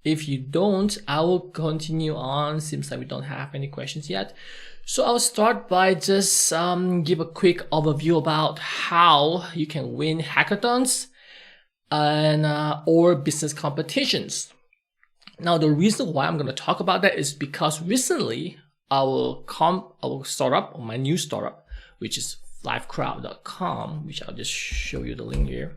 If you don't, I will continue on. Seems like we don't have any questions yet. So I'll start by just give a quick overview about how you can win hackathons and or business competitions. Now, the reason why I'm going to talk about that is because recently our startup, or my new startup, which is livecrowd.com, which I'll just show you the link here,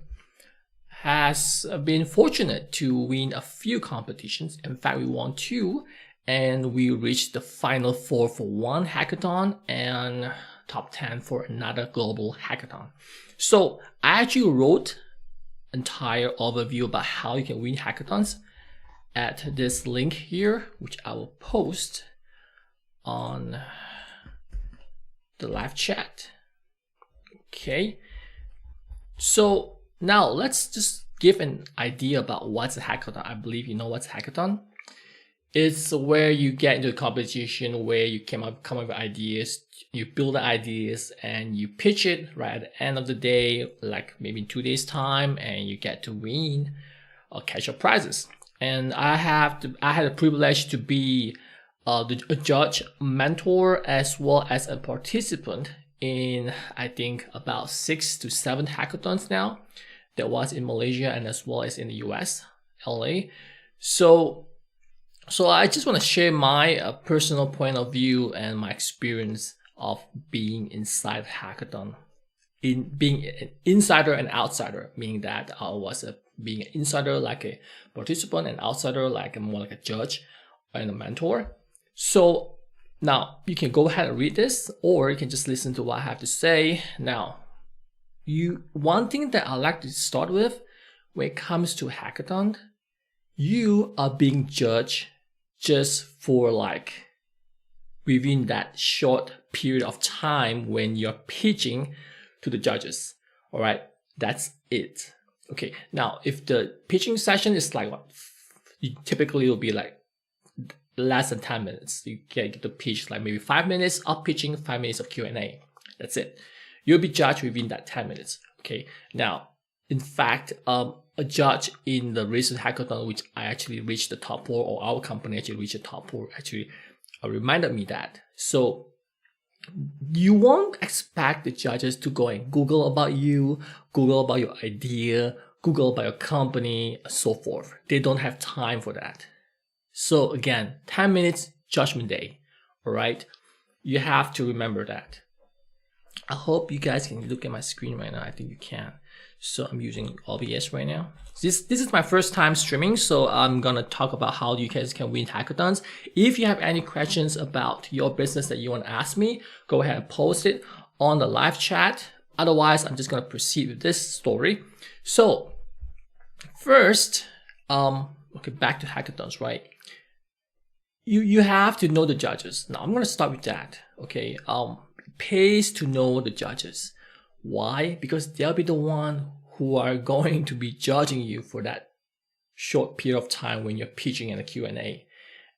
has been fortunate to win a few competitions. In fact, we won 2, and we reached the final 4 for one hackathon and top 10 for another global hackathon. So I actually wrote an entire overview about how you can win hackathons at this link here, which I will post on the live chat. Okay, so now let's just give an idea about what's a hackathon. I believe you know what's a hackathon. It's where you get into a competition where you come up with ideas, you build the ideas, and you pitch it right at the end of the day, like maybe in 2 days time, and you get to win or catch up prizes. And I had the privilege to be a judge, mentor, as well as a participant in, I think, about 6 to 7 hackathons now. That was in Malaysia and as well as in the US, LA. So I just want to share my personal point of view and my experience of being inside hackathon, in being an insider and outsider, meaning that I was being an insider like a participant and outsider like more like a judge and a mentor. So now you can go ahead and read this, or you can just listen to what I have to say. Now, one thing that I like to start with when it comes to hackathon, you are being judged just for like within that short period of time when you're pitching to the judges. All right, that's it. Okay, now if the pitching session is like what, typically it'll be like less than 10 minutes. You get to pitch like maybe 5 minutes of pitching, 5 minutes of Q&A. That's it. You'll be judged within that 10 minutes. Okay, now in fact, a judge in the recent hackathon, which I actually reached the top 4, or our company actually reached the top 4, actually reminded me that. So you won't expect the judges to go and Google about you, Google about your idea, Google about your company, so forth. They don't have time for that. So again, 10 minutes, judgment day. All right, you have to remember that. I hope you guys can look at my screen right now. I think you can. So I'm using OBS right now. This is my first time streaming, so I'm gonna talk about how you guys can win hackathons. If you have any questions about your business that you want to ask me, go ahead and post it on the live chat. Otherwise, I'm just gonna proceed with this story. So first, okay, back to hackathons, right? You have to know the judges. Now I'm gonna start with that. Okay, it pays to know the judges. Why? Because they'll be the one who are going to be judging you for that short period of time when you're pitching in a Q&A.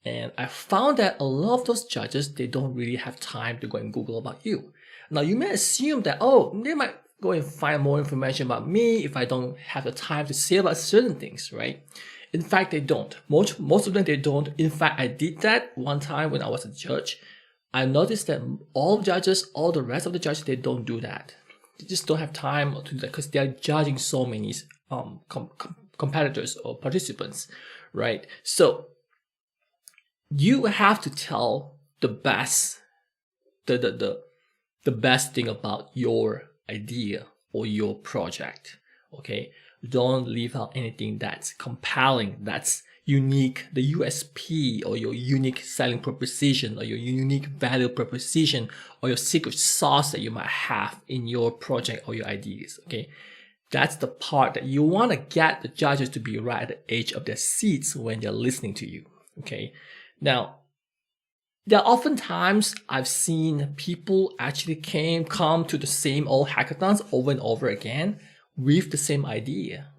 And I found that a lot of those judges, they don't really have time to go and Google about you. Now you may assume that, oh, they might go and find more information about me if I don't have the time to say about certain things, right? In fact, they don't. Most of them, they don't. In fact, I did that one time when I was a judge. I noticed that all judges, all the rest of the judges, they don't do that. They just don't have time to do that because they're judging so many competitors or participants, right? So you have to tell the best, the best thing about your idea or your project. Okay, don't leave out anything that's compelling, that's unique, the USP or your unique selling proposition or your unique value proposition or your secret sauce that you might have in your project or your ideas. Okay, that's the part that you want to get the judges to be right at the edge of their seats when they're listening to you. Okay, now there are often times I've seen people actually come to the same old hackathons over and over again with the same idea.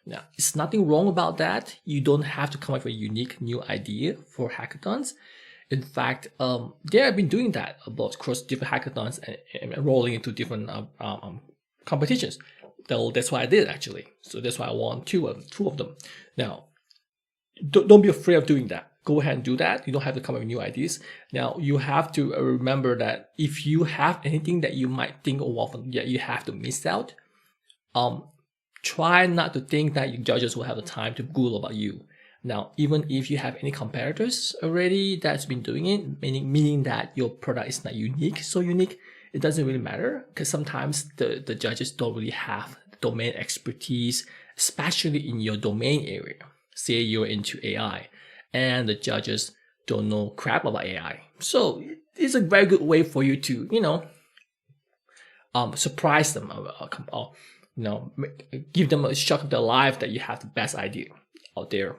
Now, it's nothing wrong about that. You don't have to come up with a unique new idea for hackathons. In fact, they have been doing that across different hackathons and rolling into different competitions. That's what I did actually. So that's why I won two of them. Now, don't be afraid of doing that. Go ahead and do that. You don't have to come up with new ideas. Now, you have to remember that if you have anything that you might think, oh, well, yeah, you have to miss out, try not to think that your judges will have the time to Google about you. Now, even if you have any competitors already that's been doing it, meaning that your product is not so unique, it doesn't really matter, because sometimes the judges don't really have domain expertise, especially in your domain area. Say you're into AI and the judges don't know crap about AI. So it's a very good way for you to, surprise them or give them a shock of their life that you have the best idea out there.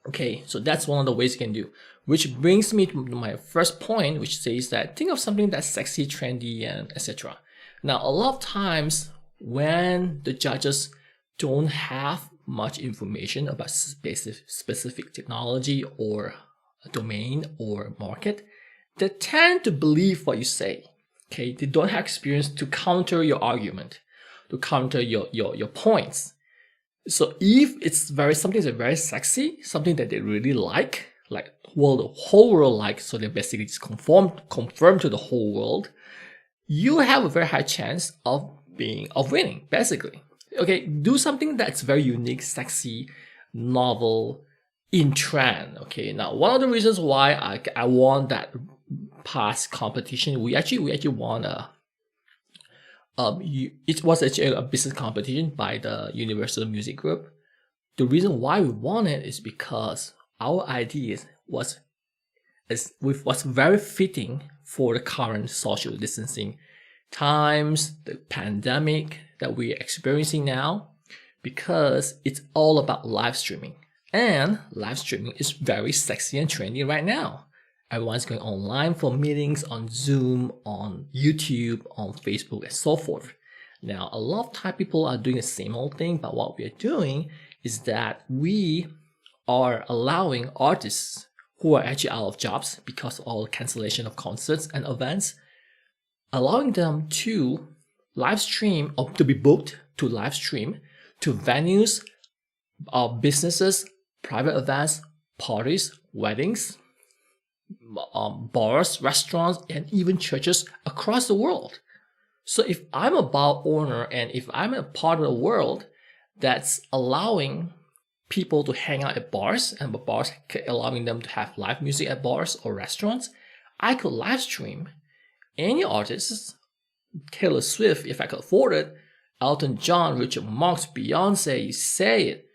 Okay, so that's one of the ways you can do. Which brings me to my first point, which says that think of something that's sexy, trendy, and etc. Now, a lot of times when the judges don't have much information about specific technology or a domain or market, they tend to believe what you say. Okay, they don't have experience to counter your argument, to counter your points. So if it's something that's very sexy, something that they really like the whole world likes, so they basically just confirm to the whole world, you have a very high chance of winning, basically. Okay, do something that's very unique, sexy, novel, in trend. Okay, now one of the reasons why I won that past competition, we actually won it was actually a business competition by the Universal Music Group. The reason why we won it is because our ideas was very fitting for the current social distancing times, the pandemic that we're experiencing now, because it's all about live streaming. And live streaming is very sexy and trendy right now. Everyone's going online for meetings on Zoom, on YouTube, on Facebook, and so forth. Now, a lot of time people are doing the same old thing, but what we are doing is that we are allowing artists who are actually out of jobs because of all the cancellation of concerts and events, allowing them to live stream or to be booked to live stream to venues, businesses, private events, parties, weddings, bars, restaurants, and even churches across the world. So if I'm a bar owner and if I'm a part of the world that's allowing people to hang out at bars and the bars allowing them to have live music at bars or restaurants, I could live stream any artists, Taylor Swift if I could afford it, Elton John, Richard Marx, Beyonce, say it.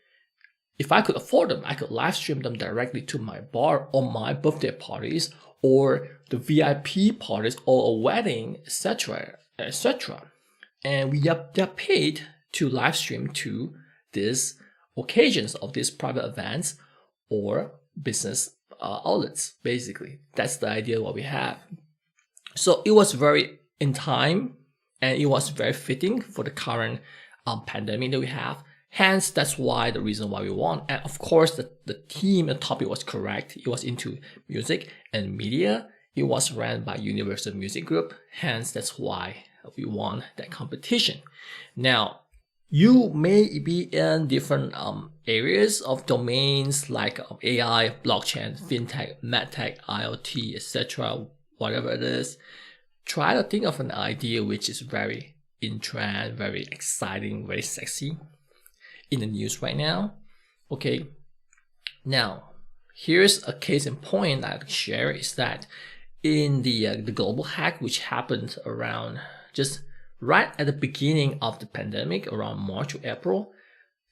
If I could afford them, I could live stream them directly to my bar or my birthday parties or the VIP parties or a wedding, etc., etc. And they're paid to live stream to these occasions of these private events or business outlets, basically. That's the idea what we have. So it was very in time and it was very fitting for the current pandemic that we have. Hence, that's why the reason why we won. And of course, the theme and topic was correct. It was into music and media. It was ran by Universal Music Group. Hence, that's why we won that competition. Now, you may be in different areas of domains like AI, blockchain, fintech, medtech, IoT, etc., whatever it is. Try to think of an idea which is very in trend, very exciting, very sexy in the news right now. Okay, now here's a case in point that I can share is that in the global hack, which happened around just right at the beginning of the pandemic, around March or April,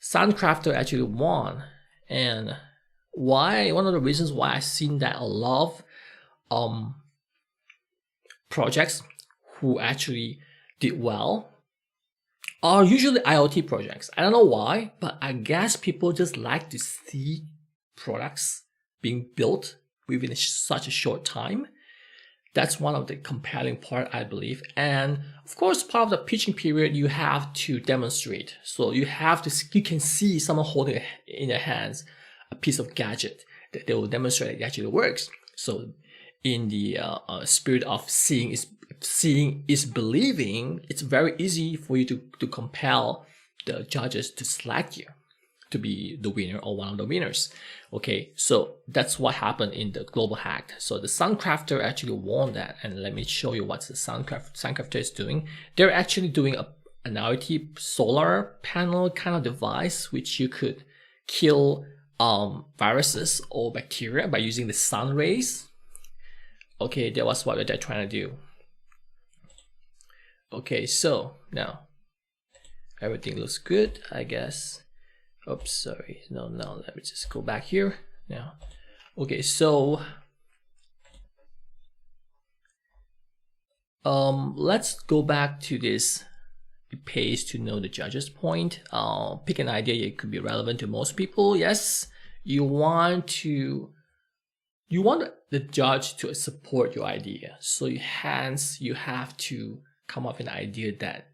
Soundcrafter actually won. And why? One of the reasons why I've seen that a lot of projects who actually did well are usually IoT projects. I don't know why, but I guess people just like to see products being built within such a short time. That's one of the compelling part, I believe. And of course, part of the pitching period, you have to demonstrate. So you can see someone holding in their hands a piece of gadget that they will demonstrate it actually works. So in the spirit of seeing is believing, it's very easy for you to compel the judges to select you. to be the winner or one of the winners. Okay, so that's what happened in the global hack. So the Suncrafter actually won that, and let me show you what the Suncrafter is doing. They're actually doing an IoT solar panel kind of device which you could kill viruses or bacteria by using the sun rays. Okay, that was what they're trying to do. Okay, so now everything looks good, I guess. Oops, sorry. No, let me just go back here now. Okay, so let's go back to this pays to know the judge's point. Pick an idea that could be relevant to most people. Yes, you want the judge to support your idea. So hence you have to come up with an idea that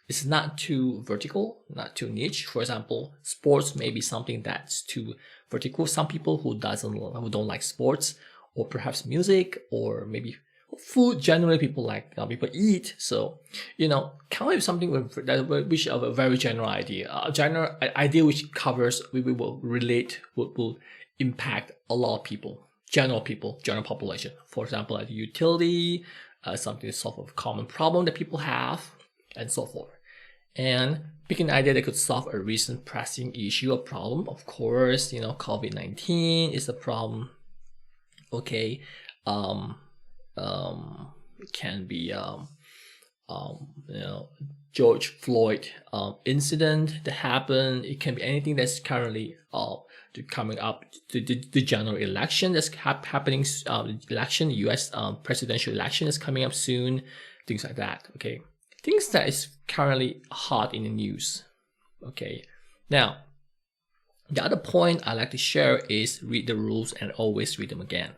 it's not too vertical, not too niche. For example, sports may be something that's too vertical. Some people who don't like sports, or perhaps music, or maybe food. Generally, people eat. So come up with something which of a very general idea, idea which covers, we will relate, will impact a lot of people, general population. For example, like utility, something to solve a common problem that people have, and so forth. And pick an idea that could solve a recent pressing issue or problem. Of course, COVID-19 is a problem. Okay, it can be George Floyd incident that happened. It can be anything that's currently coming up to the general election that's happening. Election, U.S. Presidential election is coming up soon. Things like that. Okay. Things that is currently hot in the news. Okay, now the other point I like to share is read the rules and always read them again.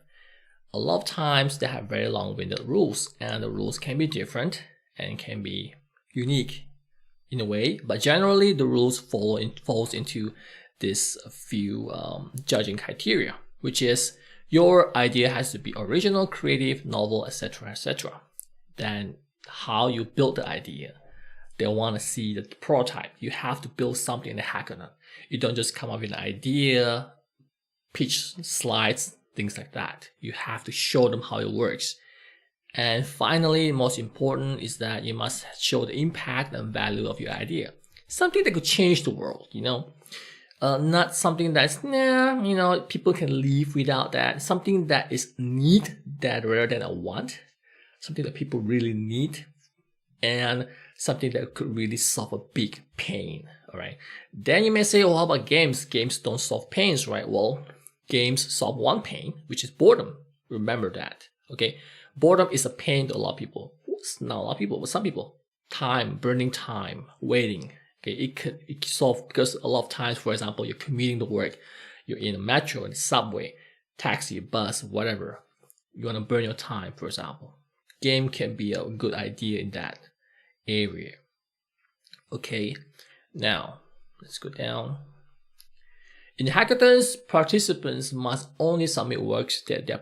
A lot of times they have very long-winded rules, and the rules can be different and can be unique in a way, but generally the rules falls into this few judging criteria, which is your idea has to be original, creative, novel, etc., etc. Then how you build the idea. They want to see the prototype. You have to build something in the hackathon. You don't just come up with an idea, pitch slides, things like that. You have to show them how it works. And finally, most important is that you must show the impact and value of your idea. Something that could change the world, not something that's, people can live without that. Something that is need that rather than a want. Something that people really need, and something that could really solve a big pain. All right. Then you may say, how about games? Games don't solve pains, right? Well, games solve one pain, which is boredom. Remember that. Okay. Boredom is a pain to a lot of people. Not a lot of people, but some people. Time, burning time, waiting. Okay. It could solve, because a lot of times, for example, you're commuting to work, you're in a metro, in a subway, taxi, bus, whatever. You want to burn your time, for example. Game can be a good idea in that area. Okay, now let's go down. In hackathons, participants must only submit works that they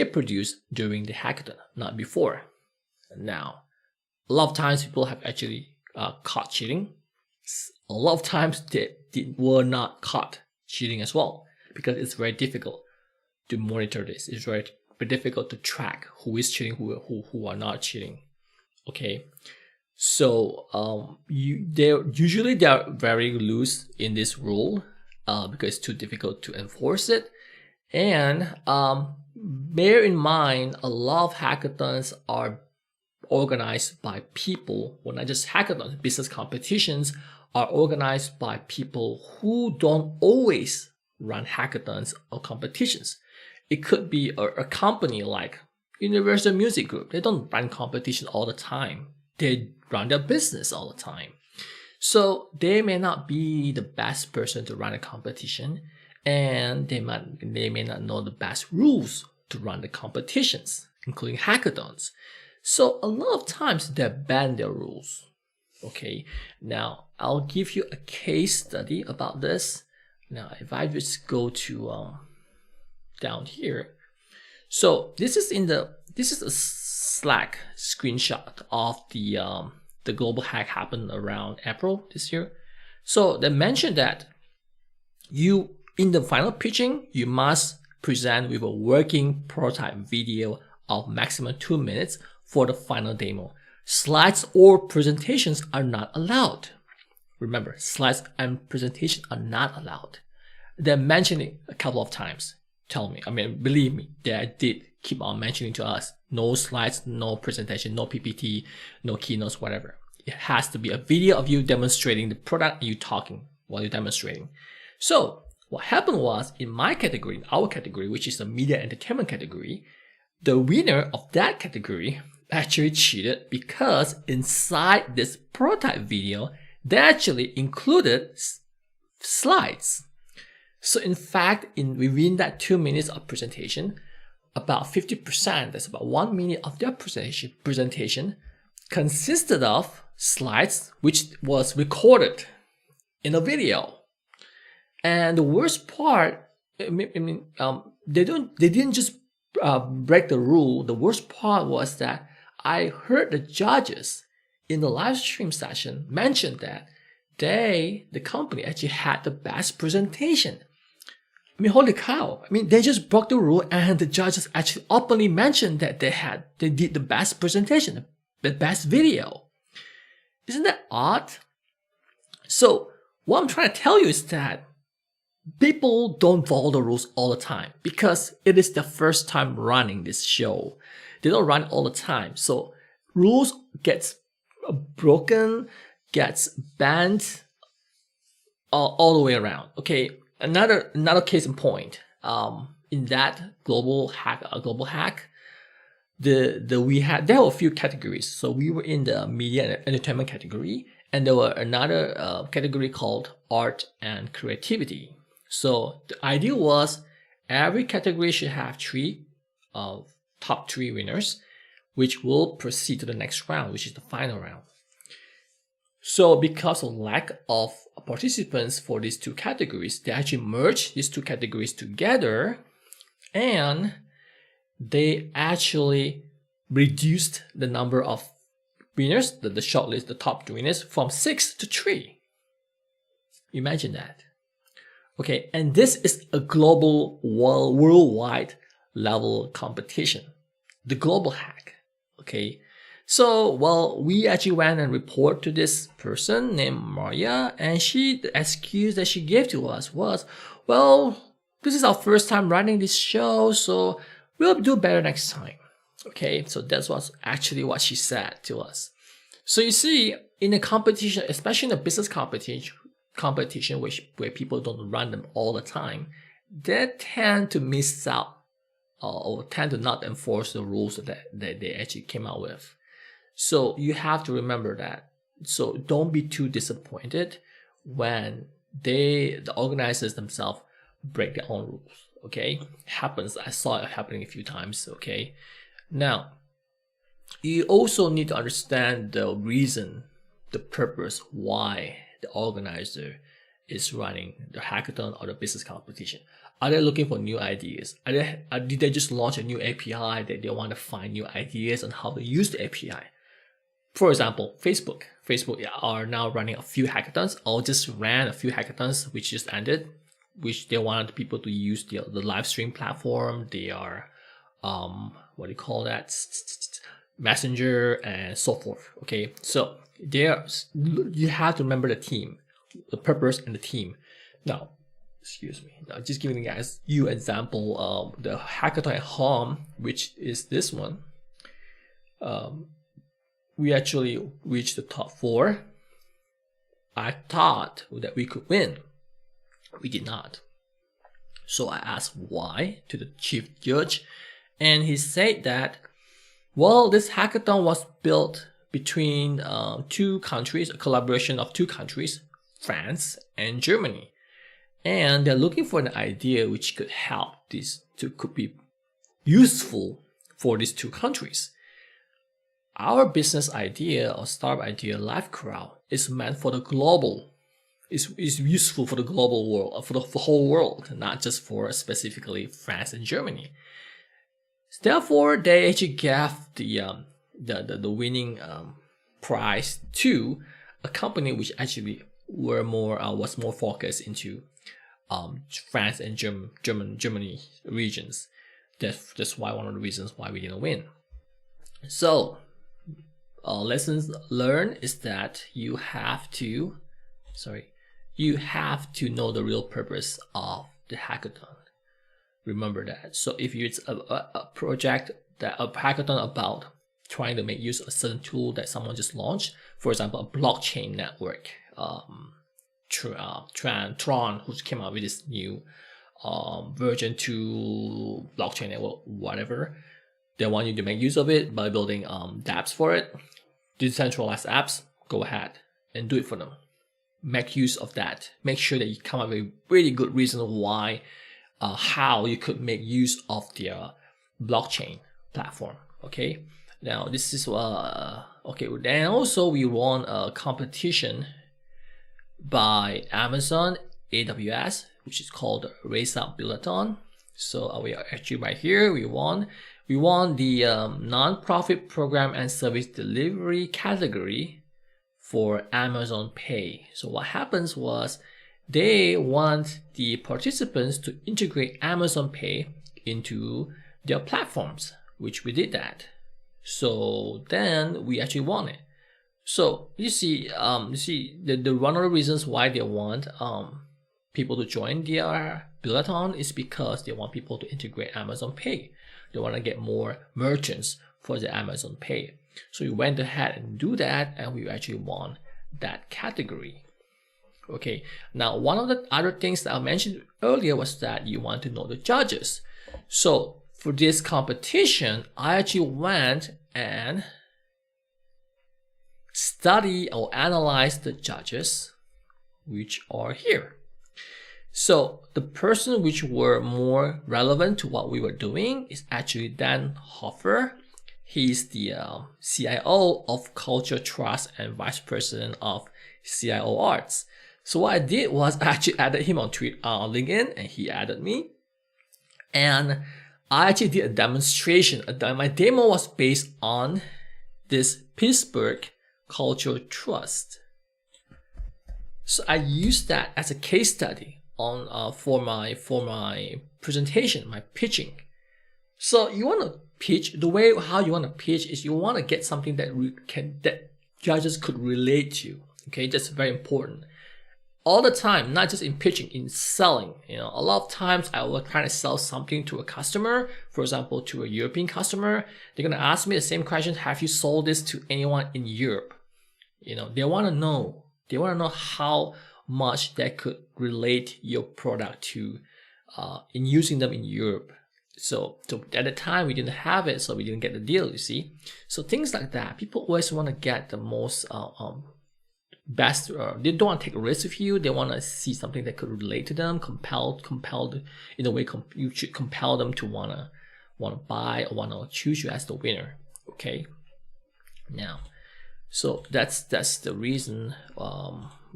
produce during the hackathon, not before. Now, a lot of times people have actually caught cheating. A lot of times they were not caught cheating as well, because it's very difficult to monitor this. It's very difficult to track who is cheating, who are not cheating. Okay, so they are very loose in this rule because it's too difficult to enforce it. And bear in mind, a lot of hackathons are organized by people. Well, not just hackathons, business competitions are organized by people who don't always run hackathons or competitions. It could be a company like Universal Music Group. They don't run competition all the time. They run their business all the time. So they may not be the best person to run a competition, and they may not know the best rules to run the competitions, including hackathons. So a lot of times they bend their rules. Okay, now I'll give you a case study about this. Now, if I just go to down here. So this is a Slack screenshot of the global hack happened around April this year. So they mentioned that in the final pitching, you must present with a working prototype video of maximum 2 minutes for the final demo. Slides or presentations are not allowed. Remember, slides and presentation are not allowed. They mentioned it a couple of times. Believe me, they did keep on mentioning to us, no slides, no presentation, no PPT, no keynotes, whatever. It has to be a video of you demonstrating the product and you talking while you're demonstrating. So what happened was, in my category, in our category, which is the media entertainment category, the winner of that category actually cheated because inside this prototype video, they actually included slides. So in fact, within that 2 minutes of presentation, about 50%, that's about 1 minute of their presentation consisted of slides, which was recorded in a video. And the worst part, they didn't just break the rule. The worst part was that I heard the judges in the live stream session mention that the company actually had the best presentation. Holy cow. They just broke the rule, and the judges actually openly mentioned that they did the best presentation, the best video. Isn't that odd? So what I'm trying to tell you is that people don't follow the rules all the time because it is the first time running this show. They don't run all the time. So rules gets broken, gets banned all the way around. Okay. Another case in point. In that global hack, there were a few categories. So we were in the media and entertainment category, and there were another category called art and creativity. So the idea was every category should have top three winners, which will proceed to the next round, which is the final round. So because of lack of participants for these two categories, they actually merged these two categories together, and they actually reduced the number of winners, the shortlist, the top winners, from 6 to 3. Imagine that. Okay, and this is a global, worldwide level competition, the global hack. Okay. So, we actually went and reported to this person named Maria, and the excuse that she gave to us was, this is our first time running this show, so we'll do better next time. Okay, so that's actually what she said to us. So you see, in a competition, especially in a business competition where people don't run them all the time, they tend to miss out or tend to not enforce the rules that they actually came out with. So you have to remember that. So don't be too disappointed when the organizers themselves break their own rules. Okay, happens. I saw it happening a few times. Okay, now you also need to understand the reason, the purpose why the organizer is running the hackathon or the business competition. Are they looking for new ideas? Did they just launch a new API that they want to find new ideas on how to use the API? For example, Facebook are now running a few hackathons, or just ran a few hackathons which just ended, which they wanted people to use the live stream platform, their Messenger and so forth. Okay, so you have to remember the team, the purpose and the team. Now, just giving you example, the hackathon at home, which is this one. We actually reached the top 4. I thought that we could win. We did not. So I asked why to the chief judge, and he said that, this hackathon was built between 2 countries, a collaboration of 2 countries, France and Germany. And they're looking for an idea which could could be useful for these 2 countries. Our business idea or startup idea, Live Crowd, is meant for the global. Is useful for the global world, for the whole world, not just for specifically France and Germany. Therefore, they actually gave the winning prize to a company which actually was more focused into France and Germany regions. That's why one of the reasons why we didn't win. So lessons learned is that you have to know the real purpose of the hackathon. Remember that. So if it's a project, that a hackathon about trying to make use of a certain tool that someone just launched, for example, a blockchain network, Tron, who came out with this new version 2 blockchain network, whatever. They want you to make use of it by building dApps for it, decentralized apps. Go ahead and do it for them. Make use of that. Make sure that you come up with a really good reason why, how you could make use of their blockchain platform. Okay. Now this is okay. Then also we won a competition by Amazon AWS, which is called Raise Up Build-a-thon. So we are actually right here. We won the non-profit program and service delivery category for Amazon Pay. So what happens was they want the participants to integrate Amazon Pay into their platforms, which we did that. So then we actually won it. So you see the one of the reasons why they want people to join their build-a-thon is because they want people to integrate Amazon Pay. They want to get more merchants for the Amazon Pay. So we went ahead and do that, and we actually won that category. Okay, now one of the other things that I mentioned earlier was that you want to know the judges. So for this competition, I actually went and study or analyze the judges, which are here. So the person which were more relevant to what we were doing is actually Dan Hoffer. He's the CIO of Culture, Trust, and Vice President of CIO Arts. So what I did was I actually added him on LinkedIn, and he added me. And I actually did a demonstration. My demo was based on this Pittsburgh Culture Trust. So I used that as a case study on for my presentation, my pitching. So you want to pitch, the way how you want to pitch is you want to get something that that judges could relate to. Okay, that's very important. All the time, not just in pitching, in selling. You know, a lot of times I will try to sell something to a customer, for example, to a European customer. They're gonna ask me the same question: have you sold this to anyone in Europe? You know, they want to know. They want to know how much that could relate your product to in using them in Europe. So at the time we didn't have it, so we didn't get the deal. You see, so things like that. People always want to get the most best. They don't want to take a risk with you. They want to see something that could relate to them, compelled in a way. You should compel them to want to buy or want to choose you as the winner. Okay. Now, so that's the reason.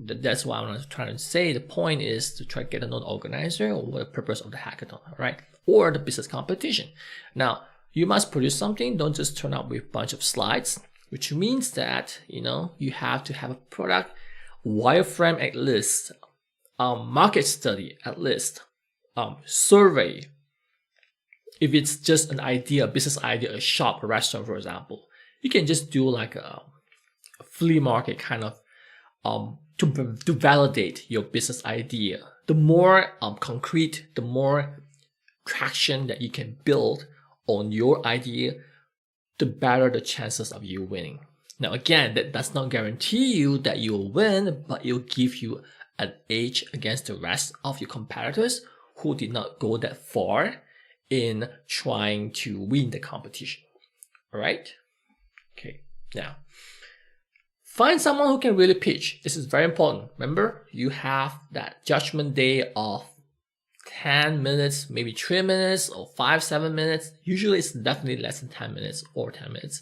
That's why I'm trying to say. The point is to try to get to know the organizer or what the purpose of the hackathon, right? Or the business competition. Now, you must produce something. Don't just turn up with a bunch of slides, which means that, you know, you have to have a product, wireframe at least, market study at least, survey. If it's just an idea, a business idea, a shop, a restaurant, for example, you can just do like a flea market kind of to validate your business idea. The more concrete, the more traction that you can build on your idea, the better the chances of you winning. Now again, that does not guarantee you that you will win, but it will give you an edge against the rest of your competitors who did not go that far in trying to win the competition. All right? Okay, now find someone who can really pitch. This is very important. Remember, you have that judgment day of 10 minutes, maybe 3 minutes or 5-7 minutes. Usually it's definitely less than 10 minutes or 10 minutes.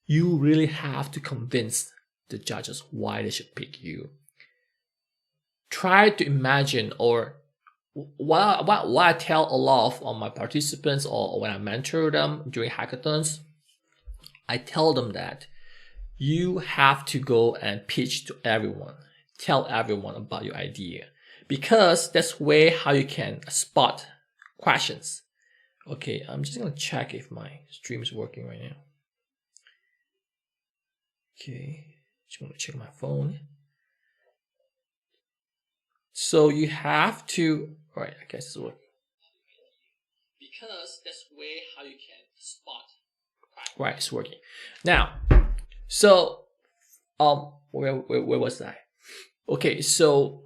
You really have to convince the judges why they should pick you. Try to imagine, or what I tell a lot of my participants or when I mentor them during hackathons, I tell them that you have to go and pitch to everyone. tell everyone about your idea, because that's way how you can spot questions. Okay, I'm just gonna check if my stream is working right now. Okay, just want to check my phone. So you have to, all right, I guess it's working. Because that's way how you can spot. Right, it's working. Now, so, where was I? Okay, so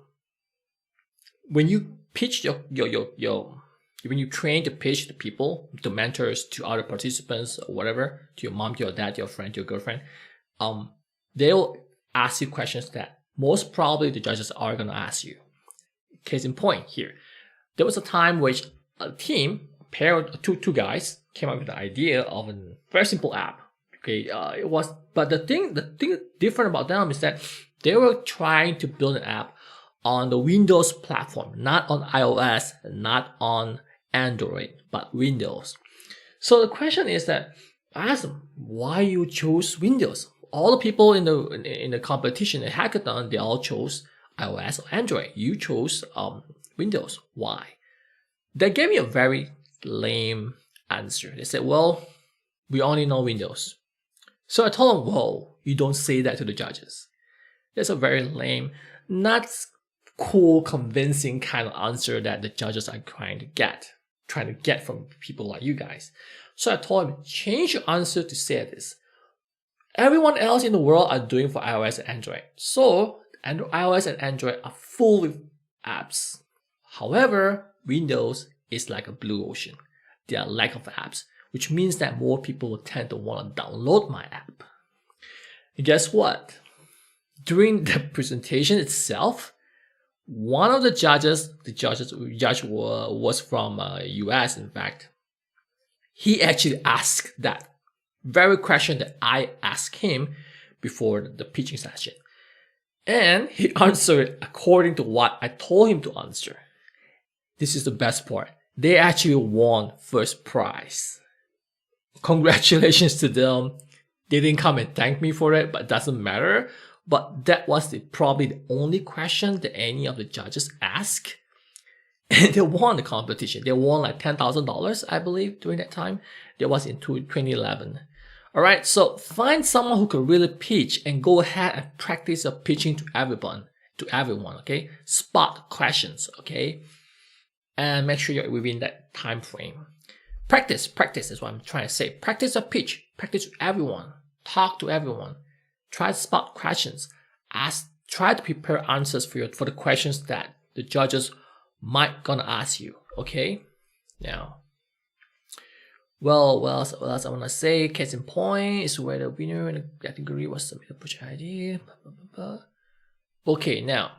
when you pitch when you train to pitch to people, to mentors, to other participants, or whatever, to your mom, to your dad, to your friend, to your girlfriend, they'll ask you questions that most probably the judges are gonna ask you. Case in point here, there was a time which a team, two guys, came up with the idea of a very simple app. Okay, but the thing different about them is that they were trying to build an app on the Windows platform, not on iOS, not on Android, but Windows. So the question is that I asked them, why you chose Windows? All the people in the competition, the hackathon, they all chose iOS or Android. You chose Windows. Why? They gave me a very lame answer. They said, well, we only know Windows. So I told them, whoa, you don't say that to the judges. That's a very lame, not cool, convincing kind of answer that the judges are trying to get from people like you guys. So I told him, change your answer to say this. Everyone else in the world are doing for iOS and Android. So iOS and Android are full with apps. However, Windows is like a blue ocean. There are lack of apps, which means that more people will tend to want to download my app. And guess what? During the presentation itself, one of the judge was from US, in fact. He actually asked that very question that I asked him before the pitching session. And he answered according to what I told him to answer. This is the best part. They actually won first prize. Congratulations to them. They didn't come and thank me for it, but it doesn't matter. But that was probably the only question that any of the judges asked. And they won the competition. They won like $10,000, I believe, during that time. That was in 2011. All right, so find someone who can really pitch and go ahead and practice your pitching to everyone, okay? Spot questions, okay? And make sure you're within that time frame. Practice is what I'm trying to say. Practice a pitch. Practice to everyone. Talk to everyone. Try to spot questions. Try to prepare answers for the questions that the judges might gonna ask you. Okay? Now, well, what else I wanna say? Case in point is where the winner in the category was submitted project ID. Blah, blah, blah. Okay, now,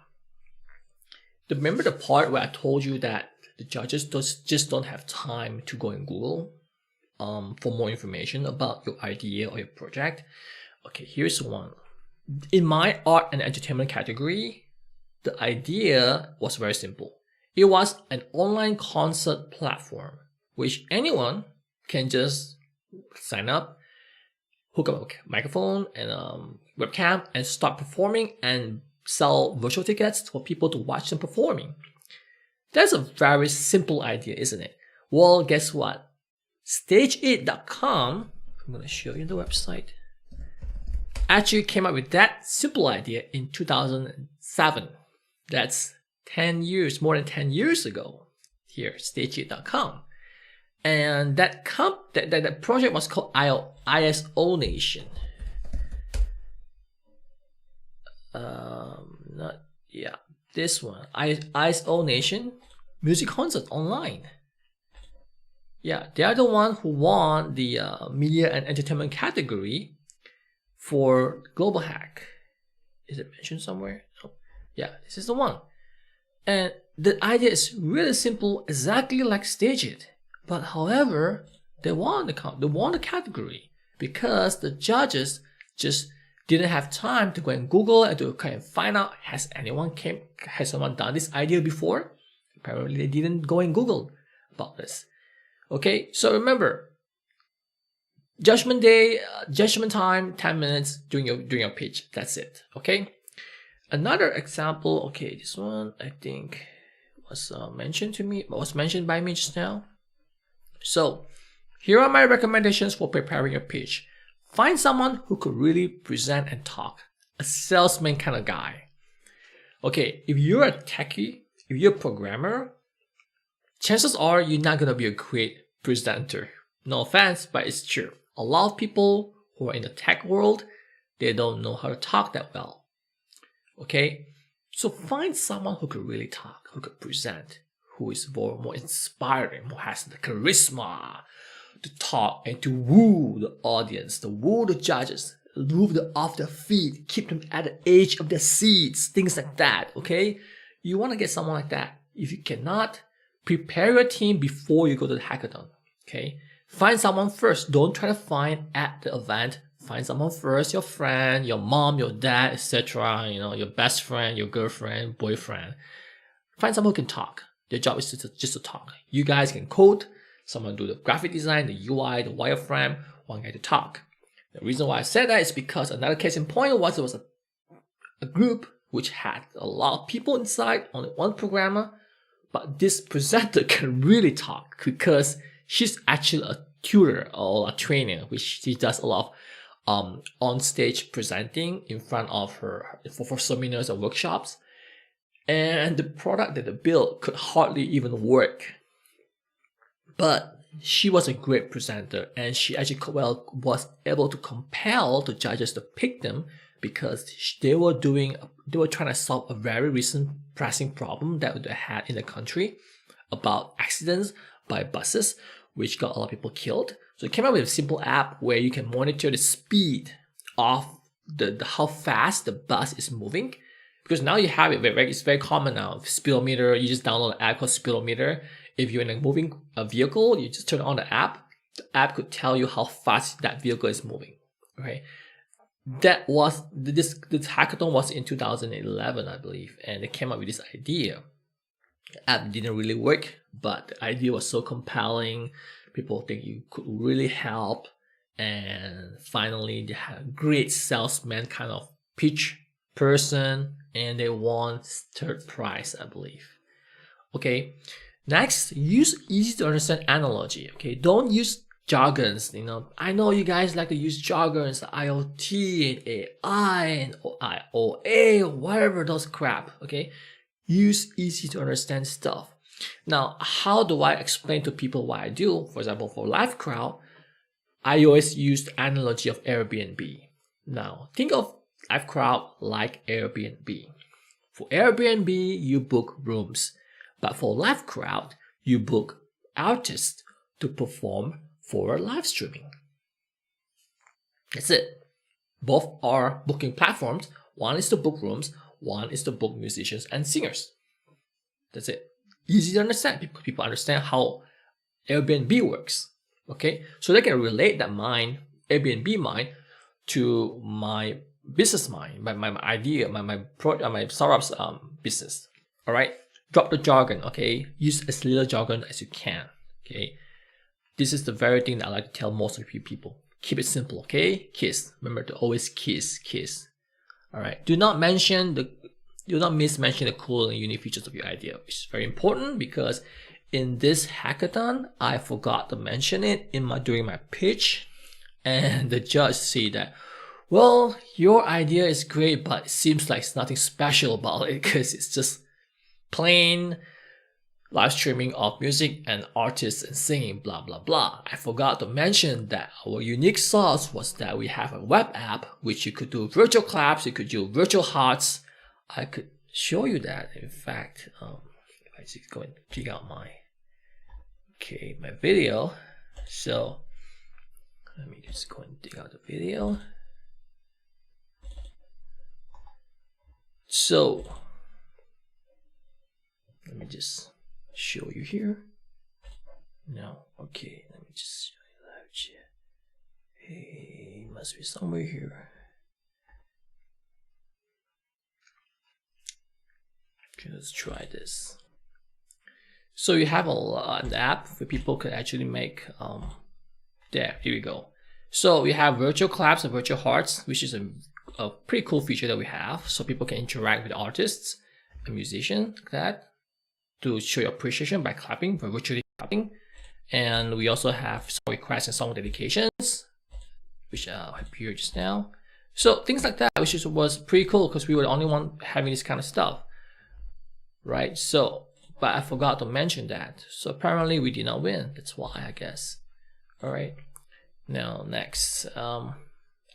remember the part where I told you that the judges just don't have time to go and Google for more information about your idea or your project? Okay, here's one. In my art and entertainment category, the idea was very simple. It was an online concert platform which anyone can just sign up, hook up a microphone and webcam and start performing and sell virtual tickets for people to watch them performing. That's a very simple idea, isn't it? Well, guess what? StageIt.com, I'm going to show you the website, actually came up with that simple idea in 2007. That's 10 years, more than 10 years ago. Here, StageIt.com. And that project was called ISO Nation. This one, ISO Nation Music Concert Online. Yeah, they are the one who won the media and entertainment category for Global Hack. Is it mentioned somewhere? Oh, yeah, this is the one. And the idea is really simple, exactly like StageIt. But however, they won the category because the judges just didn't have time to go and Google and to kind of find out has someone done this idea before? Apparently they didn't go and Google about this. Okay, so remember, judgment day, judgment time, 10 minutes during your pitch. That's it. Okay. Another example, okay, this one I think was mentioned by me just now. So here are my recommendations for preparing a pitch. Find someone who could really present and talk, a salesman kind of guy. Okay, if you're a techie, if you're a programmer, chances are you're not gonna be a great presenter. No offense, but it's true. A lot of people who are in the tech world, they don't know how to talk that well. Okay, so find someone who could really talk, who could present, who is more inspiring, who has the charisma to talk and to woo the audience, to woo the judges, move them off their feet, keep them at the edge of their seats, things like that. Okay, you want to get someone like that. If you cannot, prepare your team before you go to the hackathon. Okay, find someone first. Don't try to find at the event. Find someone first, your friend, your mom, your dad, etc. You know, your best friend, your girlfriend, boyfriend. Find someone who can talk. Their job is just to talk. You guys can code. Someone do the graphic design, the UI, the wireframe. One guy to talk. The reason why I said that is because another case in point was there was a group which had a lot of people inside, only one programmer, but this presenter can really talk because she's actually a tutor or a trainer, which she does a lot of on stage presenting in front of her for seminars or workshops, and the product that they built could hardly even work. But she was a great presenter, and she actually was able to compel the judges to pick them because they were trying to solve a very recent pressing problem that they had in the country about accidents by buses, which got a lot of people killed. So it came up with a simple app where you can monitor the speed of how fast the bus is moving. Because now you have it, it's very common now. Speedometer, you just download an app called Speedometer. If you're in a moving vehicle, you just turn on the app. The app could tell you how fast that vehicle is moving. Okay, that was this hackathon was in 2011, I believe, and they came up with this idea. The app didn't really work, but the idea was so compelling. People think you could really help, and finally they had a great salesman kind of pitch person, and they won third prize, I believe. Okay, next, use easy to understand analogy. Okay, don't use jargons. You know, I know you guys like to use jargons, IoT and AI and OA, whatever those crap. Okay, use easy to understand stuff. Now, how do I explain to people what I do? For example, for live crowd, I always use the analogy of Airbnb. Now, think of live crowd like Airbnb. For Airbnb, you book rooms, but for live crowd, you book artists to perform for live streaming. That's it. Both are booking platforms. One is to book rooms, one is to book musicians and singers. That's it. Easy to understand. People understand how Airbnb works. Okay, so they can relate that Airbnb mind to my business mind, my idea, my startup's business. All right, drop the jargon. Okay, use as little jargon as you can. Okay, this is the very thing that I like to tell most of you people. Keep it simple. Okay, kiss. Remember to always kiss. All right, do not mismention the cool and unique features of your idea, which is very important because in this hackathon, I forgot to mention it during my pitch, and the judge said that, well, your idea is great, but it seems like it's nothing special about it because it's just plain live streaming of music and artists and singing, blah, blah, blah. I forgot to mention that our unique sauce was that we have a web app, which you could do virtual claps, you could do virtual hearts. I could show you that. In fact, if I just go and pick out my video. So let me just go and dig out the video. So let me just show you here. No, okay, let me just show you that. Hey, it must be somewhere here. Okay, let's try this. So you have an app where people could actually make here we go. So we have virtual claps and virtual hearts, which is a a pretty cool feature that we have, so people can interact with artists and musicians like that to show your appreciation by clapping, by virtually clapping. And we also have song requests and song dedications, which I have here just now. So things like that, which was pretty cool because we were the only one having this kind of stuff, right? So, but I forgot to mention that. So apparently we did not win. That's why, I guess. All right. Now next,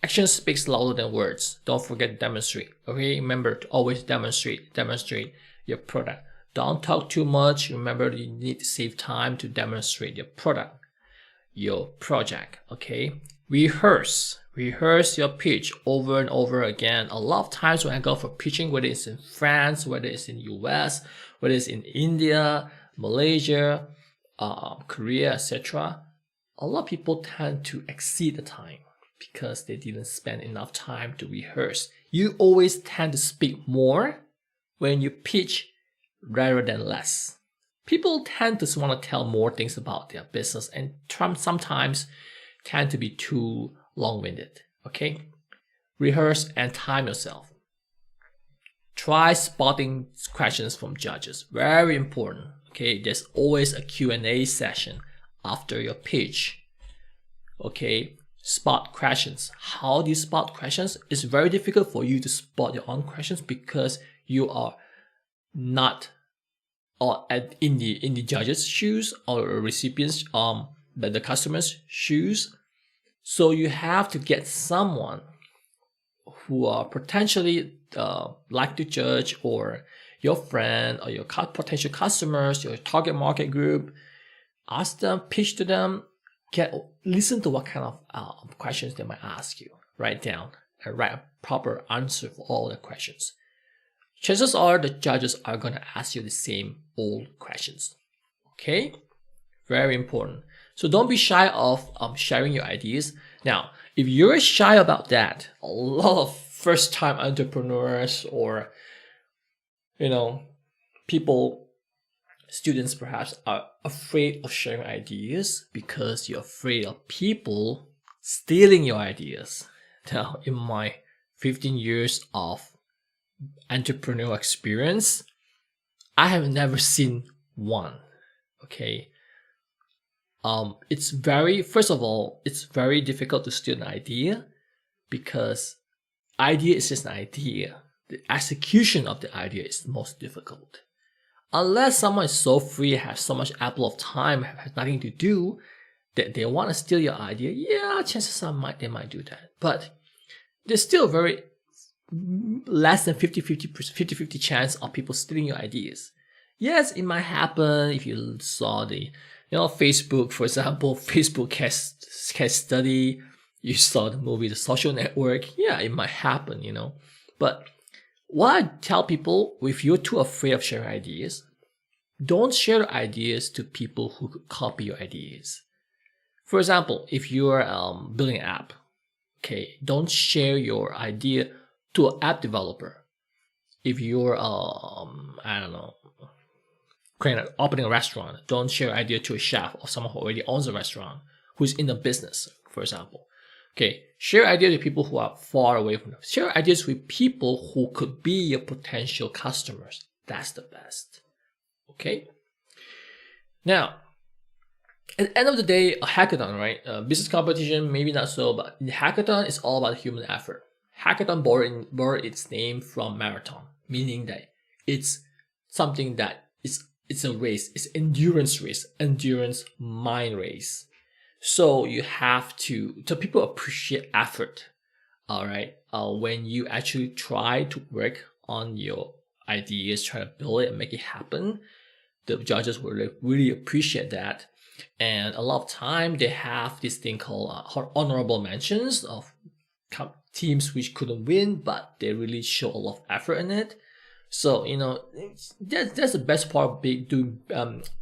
action speaks louder than words. Don't forget to demonstrate. Okay, remember to always demonstrate your product. Don't talk too much. Remember, you need to save time to demonstrate your product, your project. Okay, rehearse your pitch over and over again. A lot of times when I go for pitching, whether it's in France, whether it's in US, whether it's in India, Malaysia, Korea, etc., a lot of people tend to exceed the time because they didn't spend enough time to rehearse. You always tend to speak more when you pitch rather than less. People tend to want to tell more things about their business and sometimes tend to be too long-winded. Okay? Rehearse and time yourself. Try spotting questions from judges. Very important. Okay? There's always a Q&A session after your pitch. Okay? Spot questions. How do you spot questions? It's very difficult for you to spot your own questions because you are not in the judge's shoes or recipients, the customer's shoes. So you have to get someone who are potentially like to judge, or your friend or your potential customers, your target market group. Ask them, pitch to them, listen to what kind of questions they might ask you. Write down and write a proper answer for all the questions. Chances are the judges are going to ask you the same old questions. Okay? Very important. So don't be shy of sharing your ideas. Now, if you're shy about that, a lot of first-time entrepreneurs or, students perhaps are afraid of sharing ideas because you're afraid of people stealing your ideas. Now, in my 15 years of entrepreneurial experience, I have never seen one. Okay. First of all, it's very difficult to steal an idea because idea is just an idea. The execution of the idea is the most difficult. Unless someone is so free, has so much ample of time, has nothing to do, that they want to steal your idea, yeah, chances are they might do that. But there's still very less than 50-50 chance of people stealing your ideas. Yes, it might happen if you saw the, Facebook, for example, Facebook case study, you saw the movie The Social Network. Yeah, it might happen, But what I tell people, if you're too afraid of sharing ideas, don't share ideas to people who could copy your ideas. For example, if you're building an app, okay, don't share your idea to an app developer. If you're, opening a restaurant, don't share idea to a chef or someone who already owns a restaurant, who's in the business, for example. Okay, share ideas with people who are far away from them. Share ideas with people who could be your potential customers. That's the best. Okay? Now, at the end of the day, a hackathon, right? Business competition, maybe not so, but the hackathon is all about human effort. Hackathon borrowed its name from marathon, meaning that it's something that it's a race, it's endurance race, endurance mind race. So you have to, so people appreciate effort, all right? When you actually try to work on your ideas, try to build it and make it happen, the judges will really appreciate that. And a lot of time they have this thing called honorable mentions of teams which couldn't win, but they really show a lot of effort in it. So, that's the best part of doing